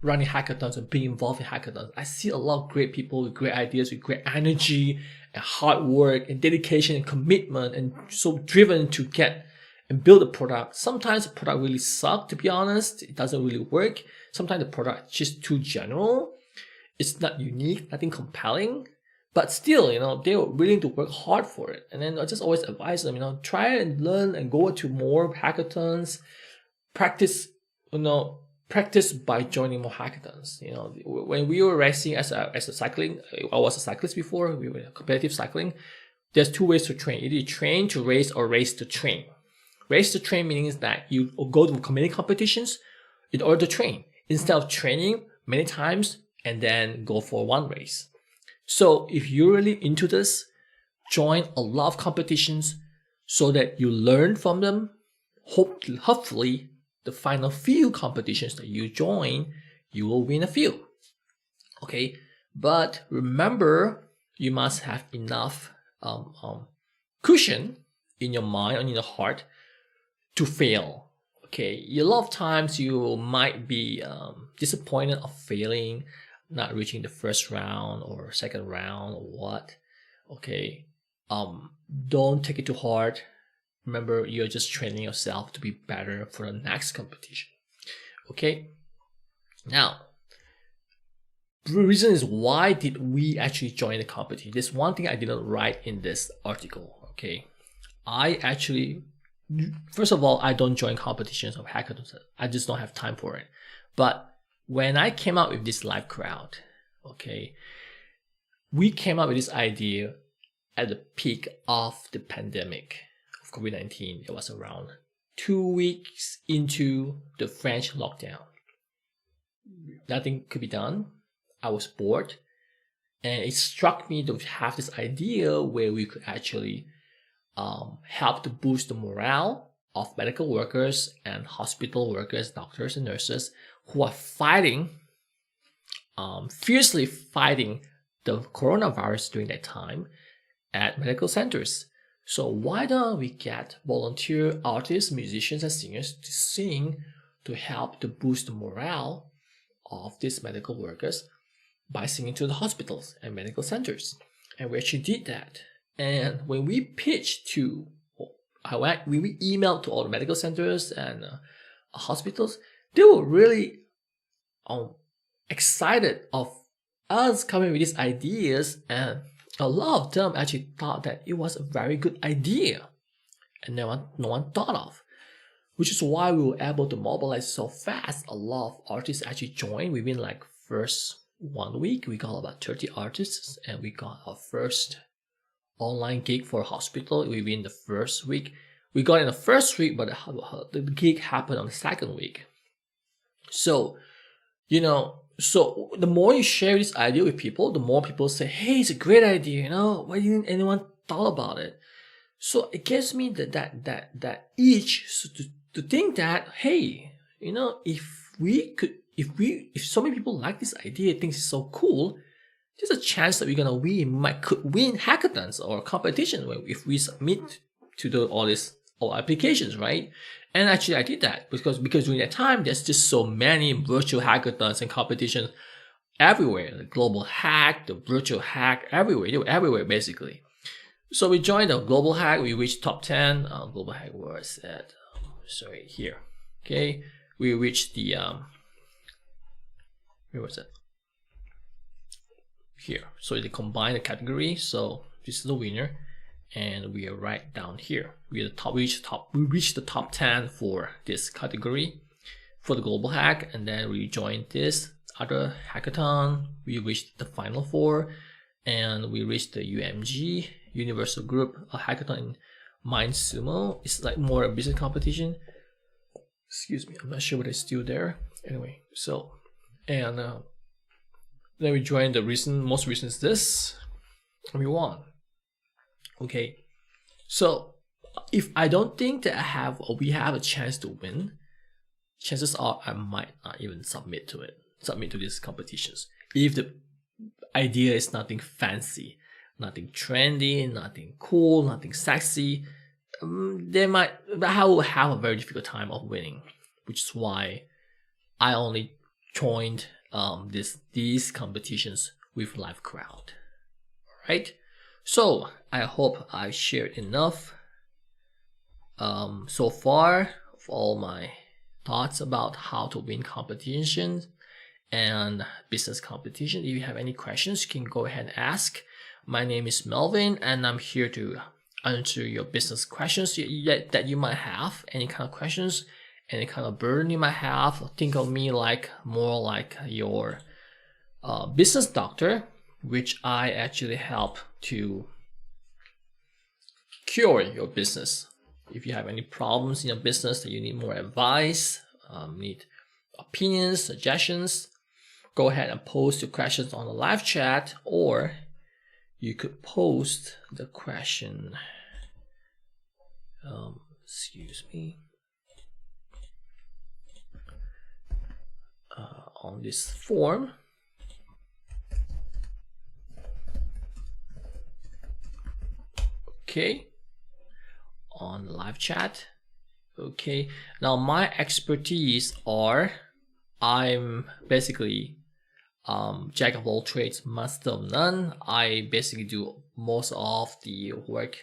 running hackathons and being involved in hackathons. I see a lot of great people with great ideas, with great energy and hard work and dedication and commitment, and so driven to get and build a product. Sometimes the product really sucks, to be honest. It doesn't really work. Sometimes the product is just too general. It's not unique, nothing compelling. But still, they were willing to work hard for it. And then I just always advise them, try and learn and go to more hackathons, practice, practice by joining more hackathons. When we were racing as a cycling, I was a cyclist before, we were competitive cycling. There's two ways to train. Either you train to race or race to train. Race to train means that you go to community competitions in order to train, instead of training many times and then go for one race. So if you're really into this, join a lot of competitions so that you learn from them. Hopefully, the final few competitions that you join, you will win a few. Okay, but remember, you must have enough cushion in your mind and in your heart to fail. Okay, a lot of times you might be disappointed of failing, not reaching the first round or second round or what. Okay, don't take it too hard. Remember, you're just training yourself to be better for the next competition. Okay, now the reason is, why did we actually join the competition? There's one thing I didn't write in this article. Okay, first of all, I don't join competitions of hackathons. I just don't have time for it. But when I came up with this live crowd, okay, we came up with this idea at the peak of the pandemic of COVID-19. It was around 2 weeks into the French lockdown. Nothing could be done. I was bored, and it struck me to have this idea where we could actually help to boost the morale of medical workers and hospital workers, doctors and nurses who are fighting, fiercely fighting the coronavirus during that time at medical centers. So why don't we get volunteer artists, musicians, and singers to sing to help to boost the morale of these medical workers by singing to the hospitals and medical centers? And we actually did that. And when we pitched to, when we emailed to all the medical centers and hospitals, they were really excited of us coming with these ideas, and a lot of them actually thought that it was a very good idea and no one thought of, which is why we were able to mobilize so fast. A lot of artists actually joined within like first 1 week. We got about 30 artists, and we got our first online gig for a hospital within the first week. We got in the first week, but the gig happened on the second week. So, so the more you share this idea with people, the more people say, hey, it's a great idea, why didn't anyone thought about it? So it gives me that itch to think that, hey, if so many people like this idea, think it's so cool, there's a chance that we're gonna could win hackathons or competition if we submit to all applications, right? And actually I did that because during that time there's just so many virtual hackathons and competitions everywhere. The global hack, the virtual hack, everywhere. They were everywhere basically. So we joined the global hack. We reached top 10. Global hack was at here. Okay, we reached the where was it? Here. So they combined the category. So this is the winner, and we are right down here. We reached the top 10 for this category for the global hack, and then we joined this other hackathon. We reached the final 4, and we reached the UMG Universal Group, a hackathon in Mind Sumo. It's like more a business competition. Excuse me, I'm not sure whether it's still there. Anyway, so and then we joined the most recent is this, and we won. Okay, so if I don't think that we have a chance to win, chances are I might not even submit to these competitions. If the idea is nothing fancy, nothing trendy, nothing cool, nothing sexy, I will have a very difficult time of winning, which is why I only joined these competitions with live crowd. Alright, so I hope I shared enough so far of all my thoughts about how to win competitions and business competition. If you have any questions, you can go ahead and ask. My name is Melvin, and I'm here to answer your business questions that you might have. Any kind of questions, any kind of burden you might have. Think of me like more like your business doctor, which I actually help to cure your business. If you have any problems in your business that you need more advice, need opinions, suggestions, go ahead and post your questions on the live chat, or you could post the question, on this form. Okay, on the live chat. Okay, now my expertise are, I'm basically jack of all trades, master of none. I basically do most of the work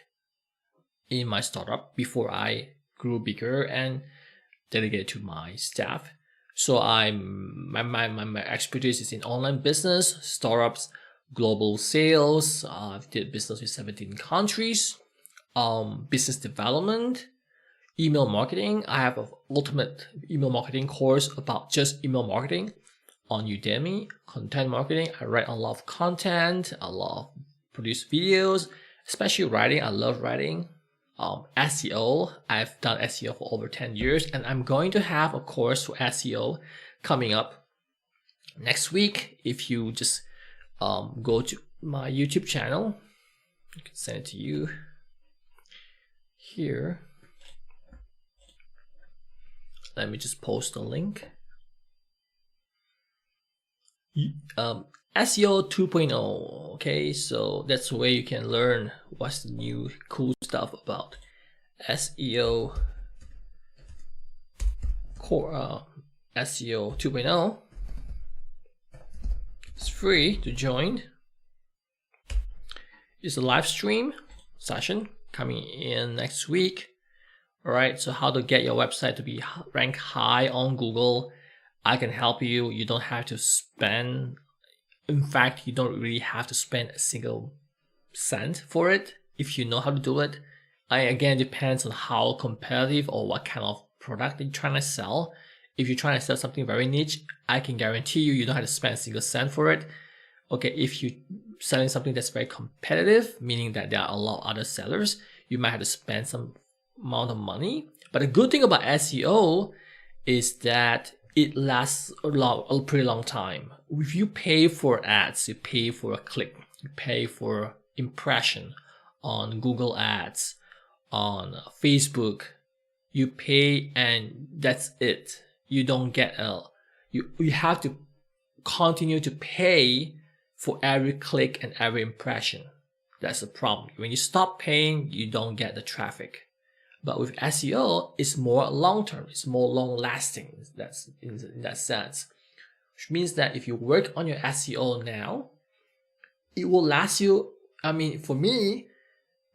in my startup before I grew bigger and delegated to my staff. So my expertise is in online business, startups, global sales. I've did business with 17 countries, business development, email marketing. I have an ultimate email marketing course about just email marketing on Udemy. Content marketing, I write a lot of content, I love produce videos, especially writing. I love writing. SEO, I've done SEO for over 10 years, and I'm going to have a course for SEO coming up next week. If you just go to my YouTube channel, I can send it to you here. Let me just post the link. SEO 2.0. Okay, so that's the way you can learn what's the new cool stuff about SEO core, SEO 2.0. It's free to join. It's a live stream session coming in next week. All right, so how to get your website to be ranked high on Google. I can help you. You don't have to spend, in fact, you don't really have to spend a single cent for it if you know how to do it. Again, depends on how competitive or what kind of product you're trying to sell. If you're trying to sell something very niche, I can guarantee you don't have to spend a single cent for it. Okay, if you're selling something that's very competitive, meaning that there are a lot of other sellers, you might have to spend some amount of money. But the good thing about SEO is that it lasts a pretty long time. If you pay for ads, you pay for a click, you pay for impression on Google Ads, on Facebook, you pay and that's it. You don't get you have to continue to pay for every click and every impression. That's the problem. When you stop paying, you don't get the traffic. But with SEO, it's more long-term, it's more long-lasting. That's in that sense, which means that if you work on your SEO now, it will last you. I mean, for me,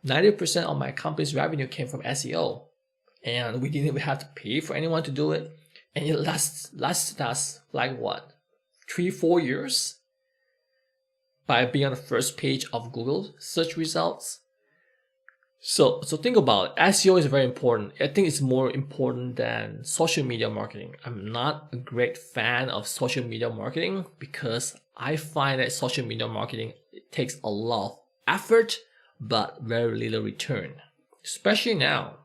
90% of my company's revenue came from SEO, and we didn't even have to pay for anyone to do it, and it lasted us like what, 3-4 years by being on the first page of Google search results. So think about it. SEO is very important. I think it's more important than social media marketing. I'm not a great fan of social media marketing because I find that social media marketing takes a lot of effort but very little return. Especially now,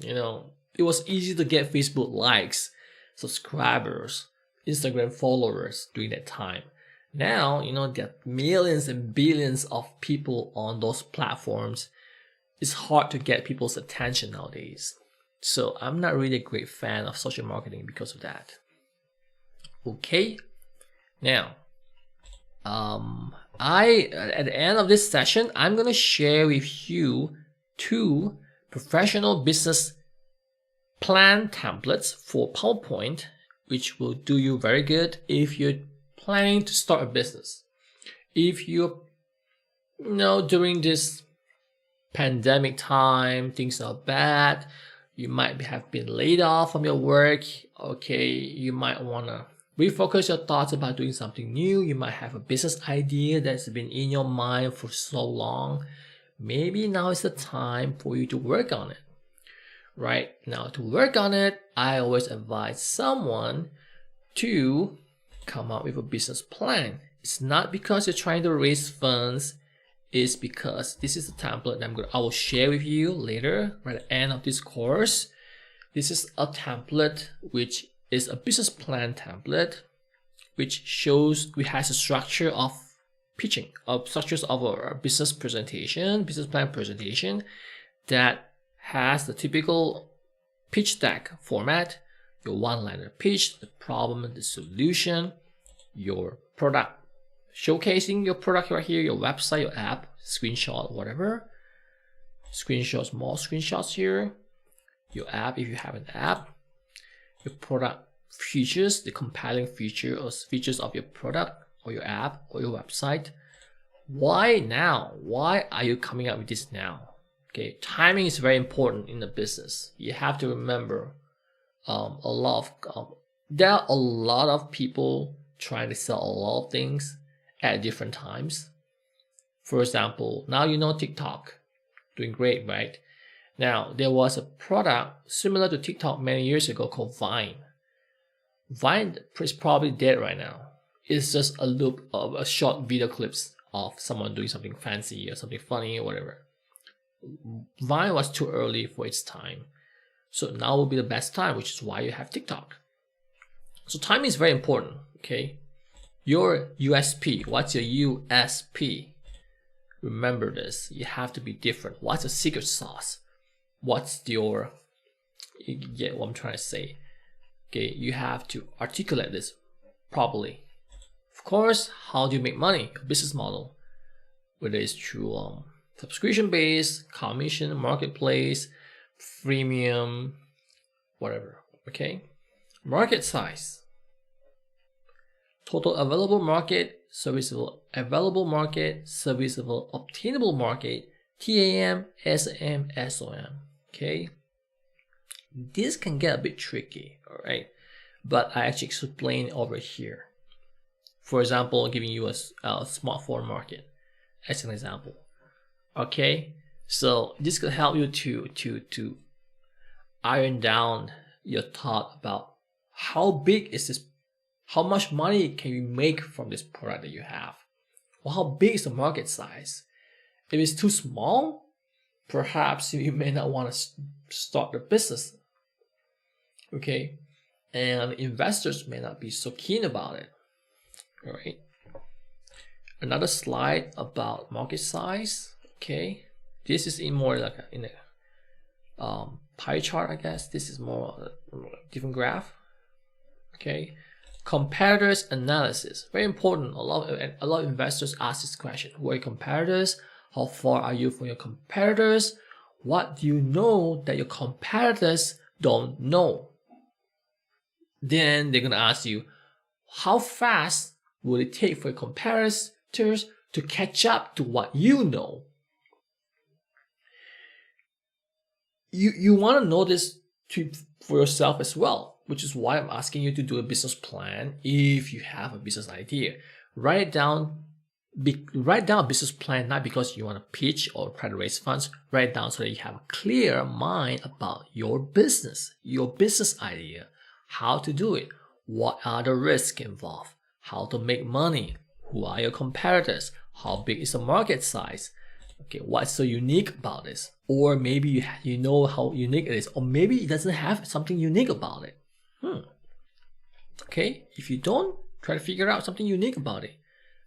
it was easy to get Facebook likes, subscribers, Instagram followers during that time. Now, there are millions and billions of people on those platforms. It's hard to get people's attention nowadays. So I'm not really a great fan of social marketing because of that. Okay. Now, at the end of this session, I'm going to share with you 2 professional business plan templates for PowerPoint, which will do you very good if you're planning to start a business. If you're, during this pandemic time, things are bad, you might have been laid off from your work. Okay, you might want to Refocus your thoughts about doing something new. You might have a business idea that's been in your mind for so long. Maybe now is the time for you to work on it. Right now, to work on it, I always advise someone to come up with a business plan. It's not because you're trying to raise funds. It's because this is a template that I will share with you later, right at the end of this course. This is a template which is a business plan template, which has a structure of pitching, of structures of a business plan presentation that has the typical pitch deck format, your one-liner pitch, the problem, the solution, your product, showcasing your product right here, your website, your app, screenshot, whatever. Screenshots, more screenshots here. Your app, if you have an app. Your product features, the compelling features of your product or your app or your website. Why now? Why are you coming up with this now? Okay, timing is very important in the business. You have to remember there are a lot of people trying to sell a lot of things at different times. For example, now you know TikTok, doing great, right? Now, there was a product similar to TikTok many years ago called Vine. Vine is probably dead right now. It's just a loop of a short video clips of someone doing something fancy or something funny or whatever. Vine was too early for its time. So now will be the best time, which is why you have TikTok. So timing is very important, okay? Your USP, what's your USP? Remember this, you have to be different. What's the secret sauce? You get what I'm trying to say. Okay, you have to articulate this properly. Of course, how do you make money? Your business model, whether it's through subscription-based, commission, marketplace, freemium, whatever. Okay, market size, total available market, serviceable available market, serviceable obtainable market, TAM, SAM, SOM. Okay, this can get a bit tricky, all right, but I actually explain over here. For example, I'm giving you a smartphone market as an example. Okay, so this could help you to iron down your thought about how big is this, how much money can you make from this product that you have, or how big is the market size. If it's too small, perhaps you may not want to start the business. Okay, and investors may not be so keen about it. All right. Another slide about market size. Okay, this is in more like in a pie chart, I guess. This is more a different graph. Okay, competitors analysis, very important. A lot of investors ask this question: who are your competitors? How far are you from your competitors? What do you know that your competitors don't know? Then they're gonna ask you, how fast will it take for your competitors to catch up to what you know? You want to know this for yourself as well, which is why I'm asking you to do a business plan. If you have a business idea, write down a business plan, not because you want to pitch or try to raise funds. Write it down so that you have a clear mind about your business idea, how to do it, what are the risks involved, how to make money, who are your competitors, how big is the market size, okay, what's so unique about this, or maybe you know how unique it is, or maybe it doesn't have something unique about it. Okay, if you don't, try to figure out something unique about it.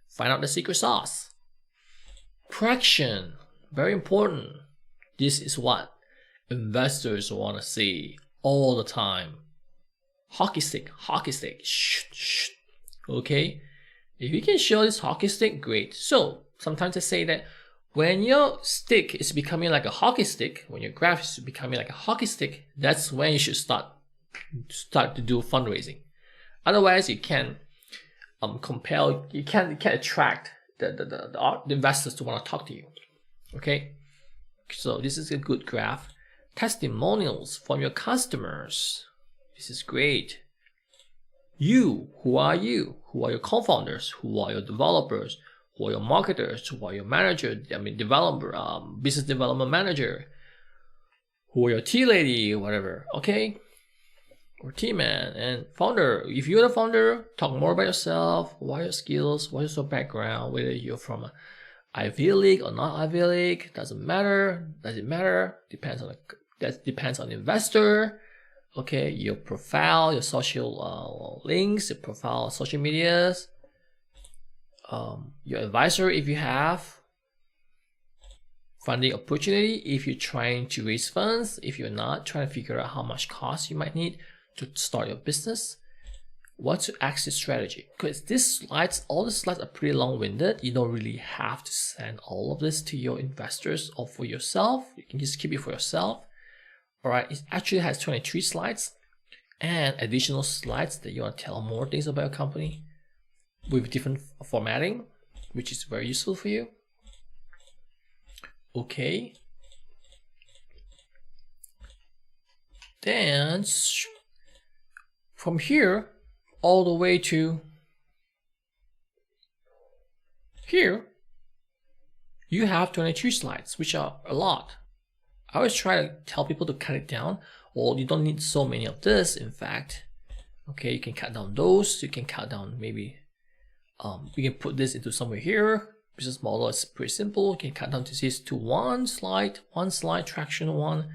Find out the secret sauce. Traction, very important. This is what investors want to see all the time. Hockey stick. Shh. Okay, if you can show this hockey stick, great. So sometimes I say that when your stick is becoming like a hockey stick, when your graph is becoming like a hockey stick, that's when you should start to do fundraising. Otherwise, you can't you can't attract the investors to want to talk to you. Okay, so this is a good graph. Testimonials from your customers. This is great. who are you? Who are your co-founders? Who are your developers? Who are your marketers? Who are your manager? Developer, business development manager. Who are your tea lady, whatever, okay? Or team man and founder. If you're the founder, talk more about yourself. What are your skills? What is your background? Whether you're from a Ivy League or not Ivy League, doesn't matter. Does it matter? That depends on the investor. Okay, your profile, your social links, your profile, social medias, your advisor if you have, funding opportunity if you're trying to raise funds, if you're not, trying to figure out how much cost you might need to start your business. What's your exit strategy? Because all the slides are pretty long-winded. You don't really have to send all of this to your investors or for yourself. You can just keep it for yourself. All right, it actually has 23 slides and additional slides that you want to tell more things about your company with different formatting, which is very useful for you. Okay. Then from here all the way to here, you have 22 slides, which are a lot. I always try to tell people to cut it down. Well, you don't need so many of this, in fact. Okay, you can cut down those. You can cut down maybe, you can put this into somewhere here. Business model is pretty simple. You can cut down this to one slide, traction one.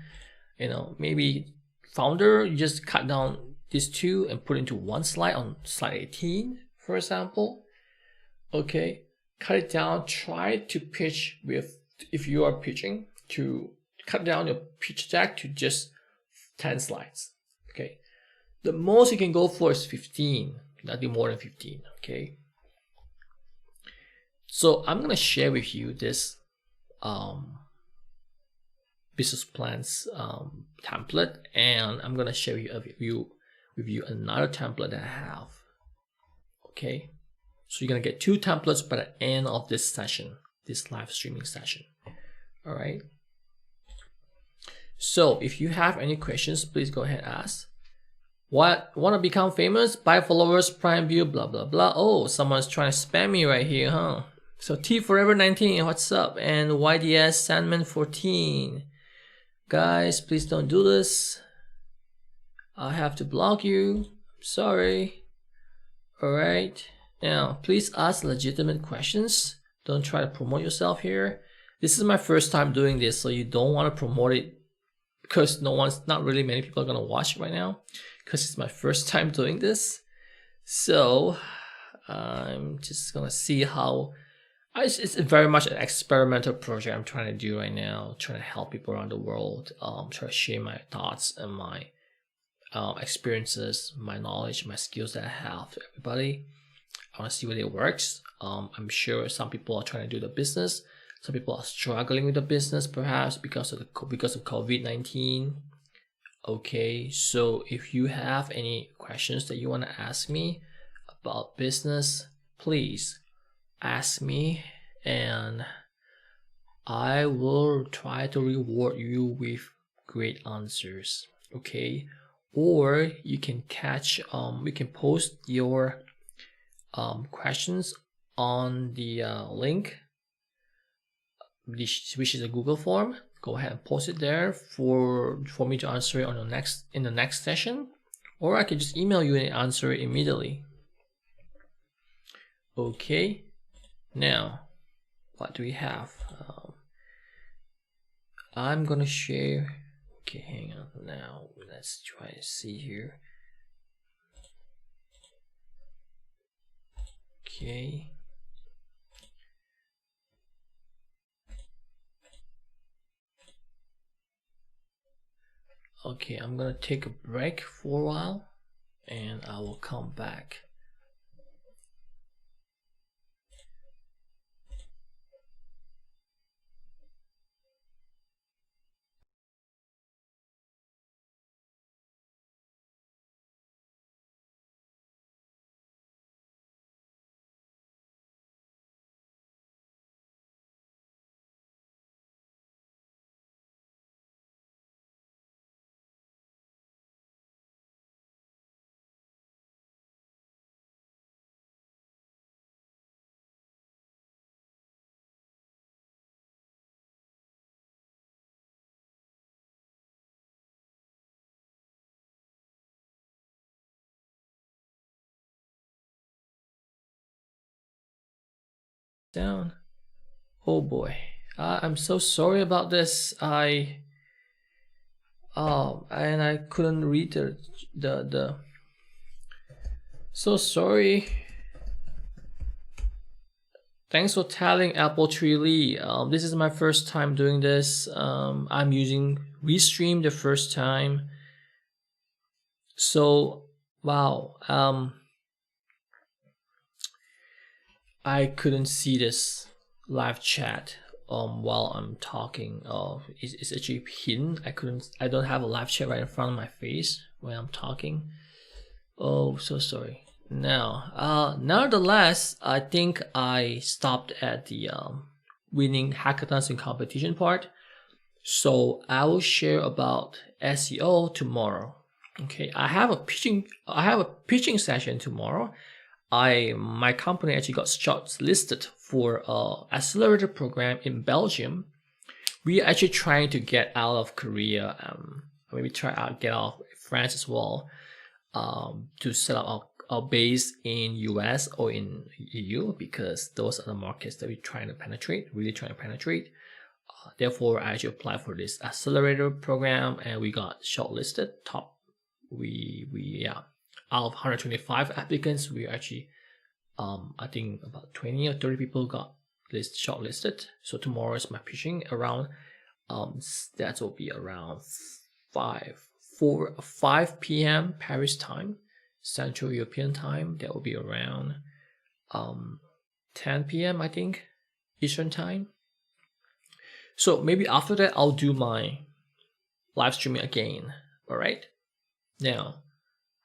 You know, maybe founder, you just cut down these two and put into one slide on slide 18, for example. Okay, cut it down. Try to pitch with, if you are pitching, to cut down your pitch deck to just 10 slides. Okay, the most you can go for is 15, nothing more than 15. Okay, so I'm gonna share with you this business plans template, and I'm gonna share with you another template that I have. Okay, so you're gonna get two templates by the end of this session, this live streaming session. All right. So if you have any questions, please go ahead and ask. What, want to become famous? Buy followers, prime view, blah, blah, blah. Oh, someone's trying to spam me right here, huh? So T Forever 19, what's up? And YDS Sandman 14. Guys, please don't do this. I have to block you. Sorry. Alright. Now, please ask legitimate questions. Don't try to promote yourself here. This is my first time doing this, so you don't want to promote it because not really many people are going to watch right now because it's my first time doing this. So I'm just going to see how, it's very much an experimental project I'm trying to do right now, trying to help people around the world, try to share my thoughts and my experiences, my knowledge, my skills that I have to everybody. I want to see whether it works. I'm sure some people are trying to do the business. Some people are struggling with the business, perhaps because of COVID-19. Okay, so if you have any questions that you want to ask me about business, please ask me, and I will try to reward you with great answers. Okay, or you can you can post your questions on the link, which is a Google form. Go ahead and post it there for me to answer it on in the next session, or I can just email you and answer it immediately. Okay, now what do we have? I'm gonna share. Okay, hang on. Now let's try to see here. Okay. Okay, I'm gonna take a break for a while and I will come back. down. Oh boy, I'm so sorry about this. And I couldn't read the so sorry. Thanks for telling Apple Tree Lee. This is my first time doing this. I'm using Restream the first time. So wow, I couldn't see this live chat while I'm talking. It's actually hidden. I don't have a live chat right in front of my face when I'm talking. Oh, so sorry. Now, nevertheless, I think I stopped at the winning hackathons and competition part. So I will share about SEO tomorrow. Okay, I have a pitching session tomorrow. My company actually got shortlisted for an accelerator program in Belgium. We are actually trying to get out of Korea, maybe get out of France as well, to set up our base in US or in EU, because those are the markets that we're trying to penetrate, therefore, I actually applied for this accelerator program and we got shortlisted. Out of 125 applicants, we actually, I think about 20 or 30 people got shortlisted. So tomorrow is my pitching around, that will be around 5 p.m. Paris time, Central European time. That will be around 10 p.m. I think, Eastern time. So maybe after that, I'll do my live streaming again. All right. Now,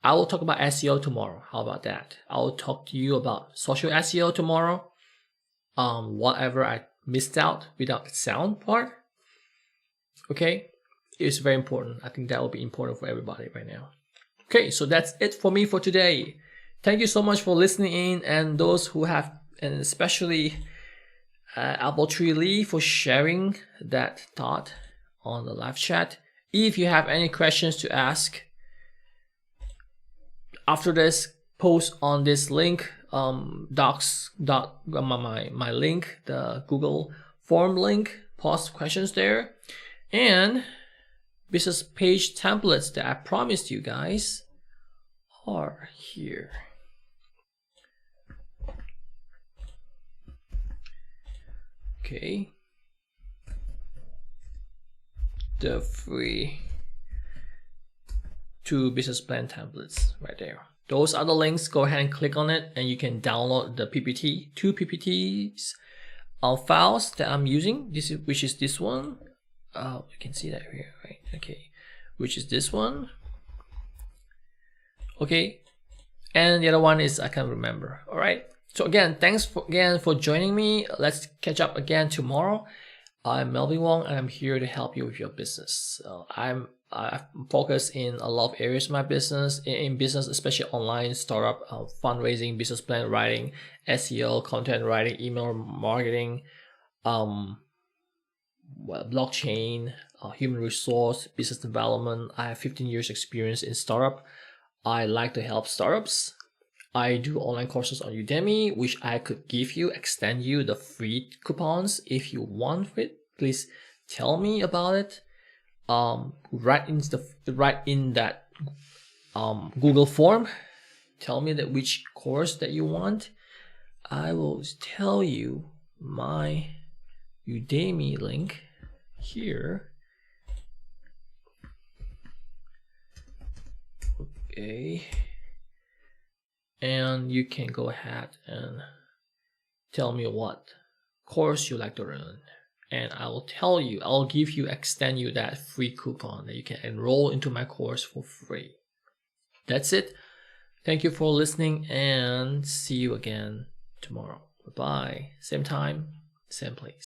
I will talk about SEO tomorrow. How about that? I will talk to you about social SEO tomorrow. Whatever I missed out without the sound part. Okay. It's very important. I think that will be important for everybody right now. Okay, so that's it for me for today. Thank you so much for listening in, and those who have, and especially Apple Tree Lee for sharing that thought on the live chat. If you have any questions to ask after this, post on this link, my link, the Google form link, post questions there, and business page templates that I promised you guys are here. Okay, the free 2 business plan templates right there. Those are the links. Go ahead and click on it and you can download the PPT, 2 PPTs files that I'm using. Which is this one. You can see that here, right? Okay, which is this one. Okay, and the other one is I can't remember. All right. So again, thanks for joining me. Let's catch up again tomorrow. I'm Melvin Wong and I'm here to help you with your business. I'm focused in a lot of areas of my business, in business, especially online, startup, fundraising, business plan writing, SEO, content writing, email marketing, blockchain, human resource, business development. I have 15 years experience in startup. I like to help startups. I do online courses on Udemy, which I could extend you the free coupons if you want it. Please tell me about it. Write in that Google form. Tell me which course that you want. I will tell you my Udemy link here. Okay, and you can go ahead and tell me what course you like to learn, and I will extend you that free coupon that you can enroll into my course for free. That's it. Thank you for listening and see you again tomorrow. Bye-bye. Same time, same place.